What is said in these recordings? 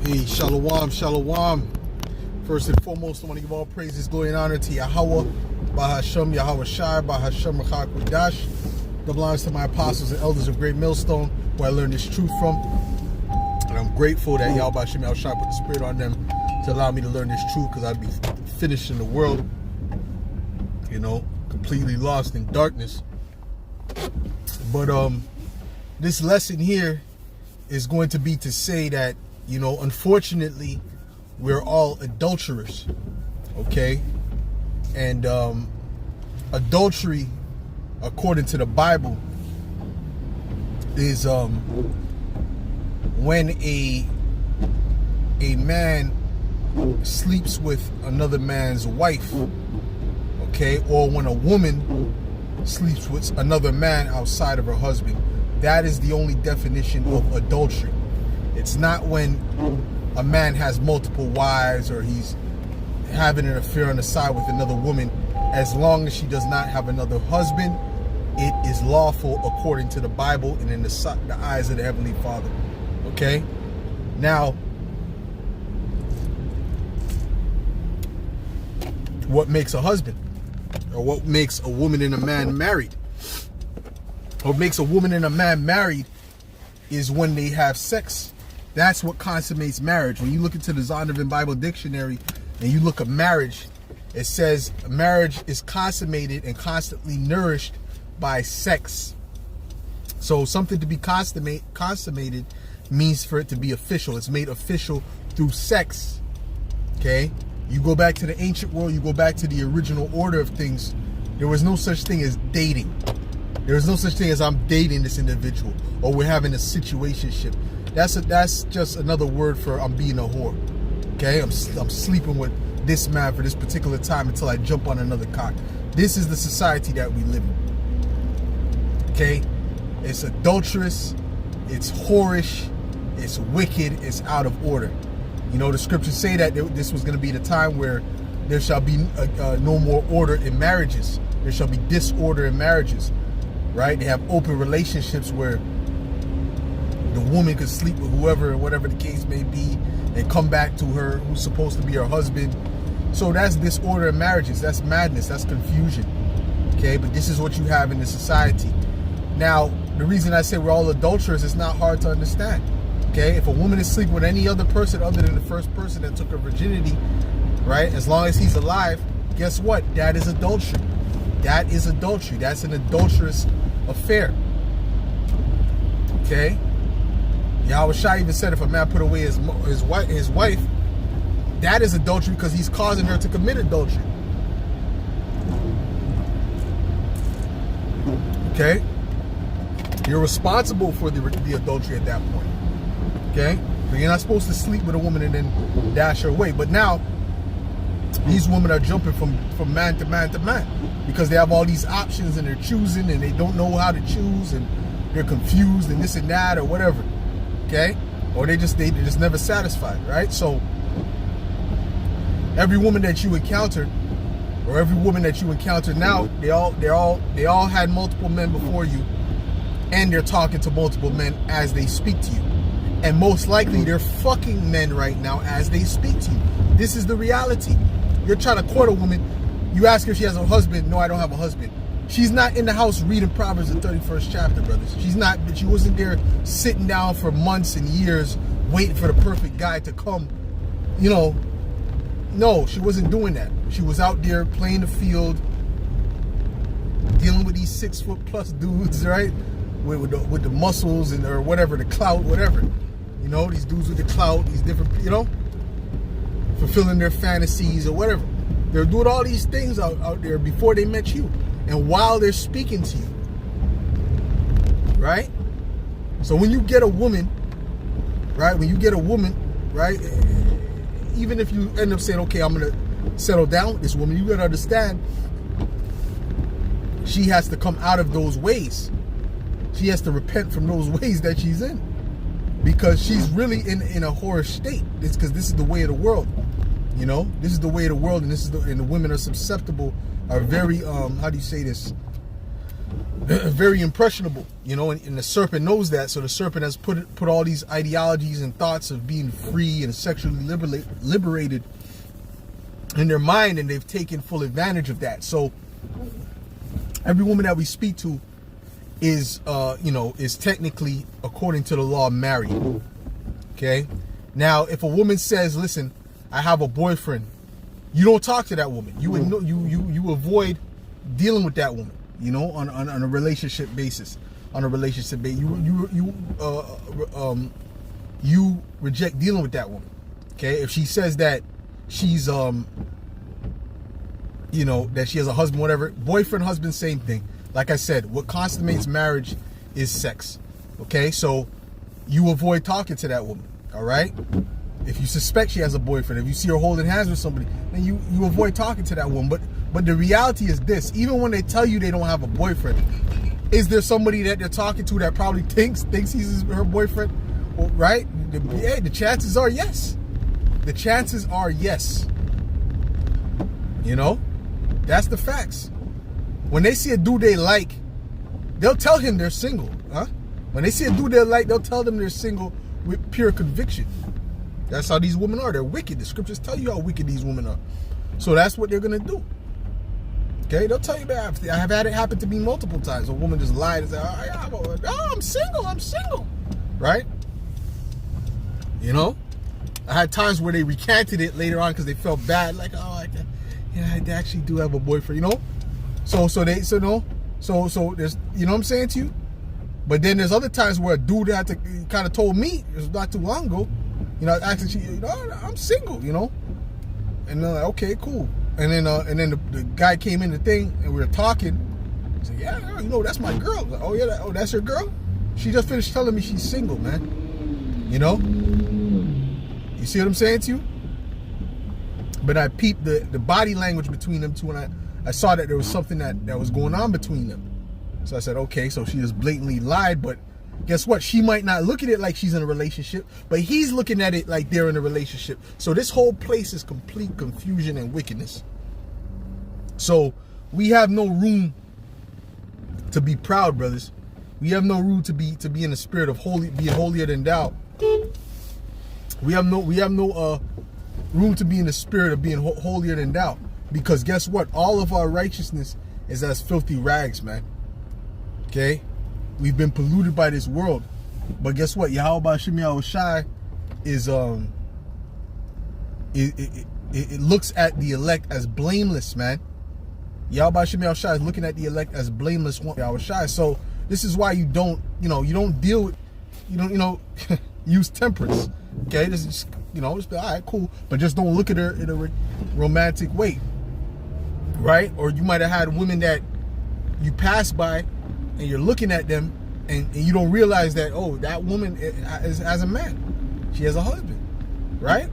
Hey, shalom, shalom. First and foremost, I want to give all praises, glory, and honor to Yahweh, Bahashem, Yahweh Shai, Bahashem, Rachak Kodash. Double honors to my apostles and elders of Great Millstone, where I learned this truth from. And I'm grateful that Yahweh Bahashem, Yahweh Shai put the spirit on them to allow me to learn this truth, because I'd be finished in the world, completely lost in darkness. But this lesson here is going to be to say that, unfortunately, we're all adulterers, okay? And adultery, according to the Bible, is when a man sleeps with another man's wife, okay? Or when a woman sleeps with another man outside of her husband. That is the only definition of adultery. It's not when a man has multiple wives or he's having an affair on the side with another woman. As long as she does not have another husband, it is lawful according to the Bible and in the eyes of the Heavenly Father. Okay? Now, what makes a husband? Or what makes a woman and a man married? What makes a woman and a man married is when they have sex. That's what consummates marriage. When you look into the Zondervan Bible Dictionary and you look at marriage, it says marriage is consummated and constantly nourished by sex. So something to be consummated means for it to be official. It's made official through sex. Okay? You go back to the ancient world, you go back to the original order of things, there was no such thing as dating. There was no such thing as I'm dating this individual or we're having a situationship. That's just another word for I'm being a whore. Okay? I'm sleeping with this man for this particular time until I jump on another cock. This is the society that we live in. Okay? It's adulterous, it's whorish, it's wicked, it's out of order. The scriptures say that this was going to be the time where there shall be no more order in marriages. There shall be disorder in marriages. Right? They have open relationships where the woman could sleep with whoever, and whatever the case may be, and come back to her who's supposed to be her husband. So that's disorder in marriages. That's madness. That's confusion. Okay? But this is what you have in the society. Now, the reason I say we're all adulterers is not hard to understand. Okay? If a woman is sleeping with any other person other than the first person that took her virginity, right? As long as he's alive, guess what? That is adultery. That is adultery. That's an adulterous affair. Okay? Yahweh Shai even said if a man put away his wife, that is adultery because he's causing her to commit adultery. Okay? You're responsible for the adultery at that point. Okay? So you're not supposed to sleep with a woman and then dash her away. But now, these women are jumping from man to man to man because they have all these options and they're choosing and they don't know how to choose and they're confused and this and that or whatever. Okay? Or they're just never satisfied, right? So every woman that you encounter or every woman that you encounter now, they all had multiple men before you, and they're talking to multiple men as they speak to you. And most likely they're fucking men right now as they speak to you. This is the reality. You're trying to court a woman. You ask her if she has a husband. No, I don't have a husband. She's not in the house reading Proverbs, the 31st chapter, brothers. She's not. But she wasn't there sitting down for months and years waiting for the perfect guy to come. No, she wasn't doing that. She was out there playing the field, dealing with these 6 foot plus dudes, right? With the muscles and or whatever, the clout, whatever. These dudes with the clout, these different, fulfilling their fantasies or whatever. They're doing all these things out there before they met you and while they're speaking to you. Right? So when you get a woman, right? Right? Even if you end up saying, okay, I'm going to settle down with this woman, you got to understand she has to come out of those ways. She has to repent from those ways that she's in. Because she's really in a whorish state. It's because this is the way of the world. This is the way of the world, and and the women are susceptible, are very how do you say this? very impressionable, you know, and the serpent knows that. So the serpent has put all these ideologies and thoughts of being free and sexually liberated in their mind, and they've taken full advantage of that. So every woman that we speak to is is technically, according to the law, married. Okay. Now, if a woman says, listen, I have a boyfriend, you don't talk to that woman. You avoid dealing with that woman, you know, on a relationship basis. On a relationship basis, you reject dealing with that woman. Okay. If she says that she's that she has a husband, whatever, boyfriend, husband, same thing. Like I said, what consummates marriage is sex. Okay, so you avoid talking to that woman. All right. If you suspect she has a boyfriend, if you see her holding hands with somebody, then you avoid talking to that woman. But the reality is this: even when they tell you they don't have a boyfriend, is there somebody that they're talking to that probably thinks he's her boyfriend? Well, right? The chances are yes. The chances are yes. You know, that's the facts. When they see a dude they like, they'll tell him they're single. Huh? When they see a dude they like, they'll tell them they're single with pure conviction. That's how these women are. They're wicked. The scriptures tell you how wicked these women are. So that's what they're going to do. Okay? They'll tell you that. I have had it happen to me multiple times. A woman just lied and said, I'm single. Right? You know? I had times where they recanted it later on because they felt bad. Like, I actually do have a boyfriend, you know? So there's, you know what I'm saying to you? But then there's other times where a dude had to kind of told me, it was not too long ago, you know, actually, I'm single, you know? And they're like, okay, cool. And then the guy came in the thing and we were talking. He said, yeah, you know, that's my girl. Like, oh, yeah, that's your girl? She just finished telling me she's single, man. You know? You see what I'm saying to you? But I peeped the body language between them two, and I saw that there was something that was going on between them. So I said, okay, so she just blatantly lied, but guess what? She might not look at it like she's in a relationship, but he's looking at it like they're in a relationship. So this whole place is complete confusion and wickedness. So we have no room to be proud, brothers. We have no room to be in the spirit of being holier than thou. We have no room to be in the spirit of being holier than thou. Because guess what? All of our righteousness is as filthy rags, man. Okay? We've been polluted by this world. But guess what? Yahweh Shem Shai is it looks at the elect as blameless, man. Yahweh Shem Shai is looking at the elect as blameless Yahweh Shai. So this is why you don't deal with, use temperance. Okay? This is, just be all right, cool. But just don't look at her in a romantic way. Right? Or you might have had women that you pass by and you're looking at them and you don't realize that, oh, that woman has a man. She has a husband. Right?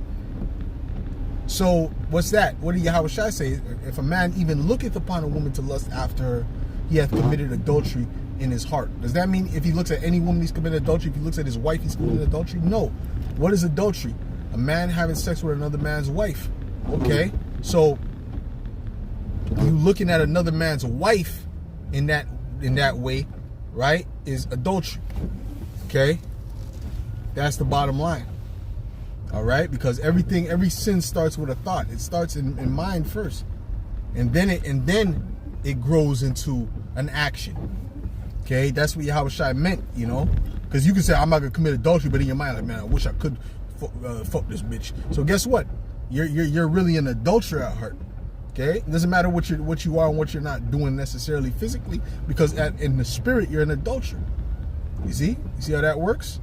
So what's that? What did Yahweh Shai say? If a man even looketh upon a woman to lust after her, he hath committed adultery in his heart. Does that mean if he looks at any woman, he's committed adultery? If he looks at his wife, he's committed adultery? No. What is adultery? A man having sex with another man's wife. Okay? So you looking at another man's wife in that way, right, is adultery. Okay? That's the bottom line. All right? Because every sin starts with a thought. It starts in mind first. And then it grows into an action. Okay? That's what Yahweh Shai meant, Because you can say, I'm not going to commit adultery, but in your mind, like, man, I wish I could fuck this bitch. So guess what? You're really an adulterer at heart. Okay? It doesn't matter what you are and what you're not doing necessarily physically, because in the spirit, you're an adulterer. You see? You see how that works?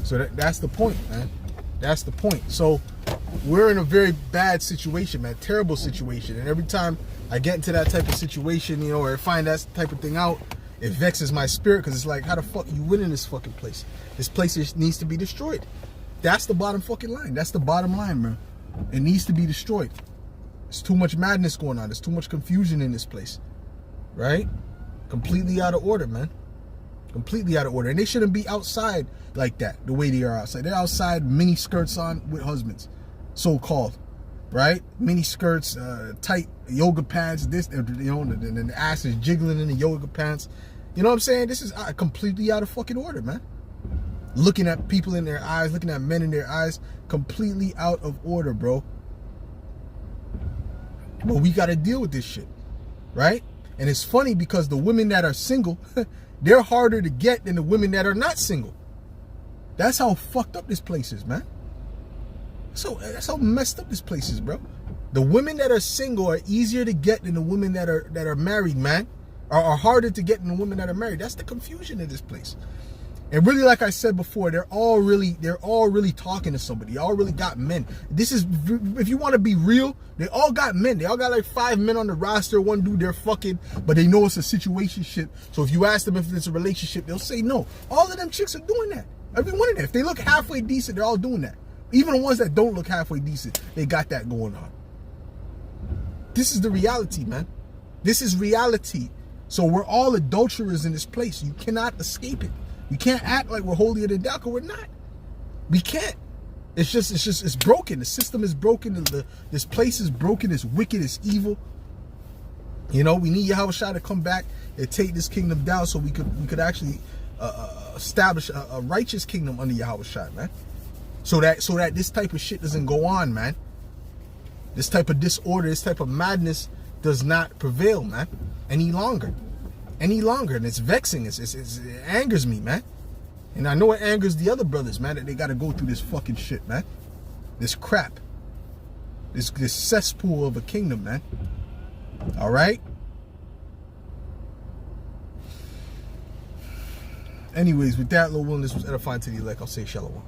So that's the point, man. That's the point. So we're in a very bad situation, man. Terrible situation. And every time I get into that type of situation, or I find that type of thing out, it vexes my spirit, because it's like, how the fuck you win in this fucking place? This place needs to be destroyed. That's the bottom fucking line. That's the bottom line, man. It needs to be destroyed. There's too much madness going on. There's too much confusion in this place. Right? Completely out of order, man. Completely out of order. And they shouldn't be outside like that, the way they are outside. They're outside, mini skirts on with husbands. So-called. right? Mini skirts, tight yoga pants, this, and the ass is jiggling in the yoga pants. You know what I'm saying? This is completely out of fucking order, man. Looking at people in their eyes, looking at men in their eyes, completely out of order, bro. But we got to deal with this shit, right? And it's funny because the women that are single, they're harder to get than the women that are not single. That's how fucked up this place is, man. So that's how messed up this place is, bro. The women that are single are easier to get than the women that are married, man. Are harder to get than the women that are married. That's the confusion in this place. And really, like I said before, they're all really talking to somebody. They all really got men. This is, if you want to be real, they all got men. They all got like 5 men on the roster. One dude they're fucking, but they know it's a situationship. So if you ask them if it's a relationship, they'll say no. All of them chicks are doing that. Every one of them. If they look halfway decent, they're all doing that. Even the ones that don't look halfway decent, they got that going on. This is the reality, man. This is reality. So we're all adulterers in this place. You cannot escape it. We can't act like we're holier than thou, because we're not. We can't. It's broken. The system is broken. This place is broken. It's wicked. It's evil. You know, we need Yahushua to come back and take this kingdom down, so we could actually establish a righteous kingdom under Yahushua, man. So that this type of shit doesn't go on, man. This type of disorder, this type of madness does not prevail, man, any longer. And it's vexing. It angers me, man. And I know it angers the other brothers, man, that they got to go through this fucking shit, man. This crap. This cesspool of a kingdom, man. All right? Anyways, with that, Lord willing, this was edifying to the elect. I'll say shalom.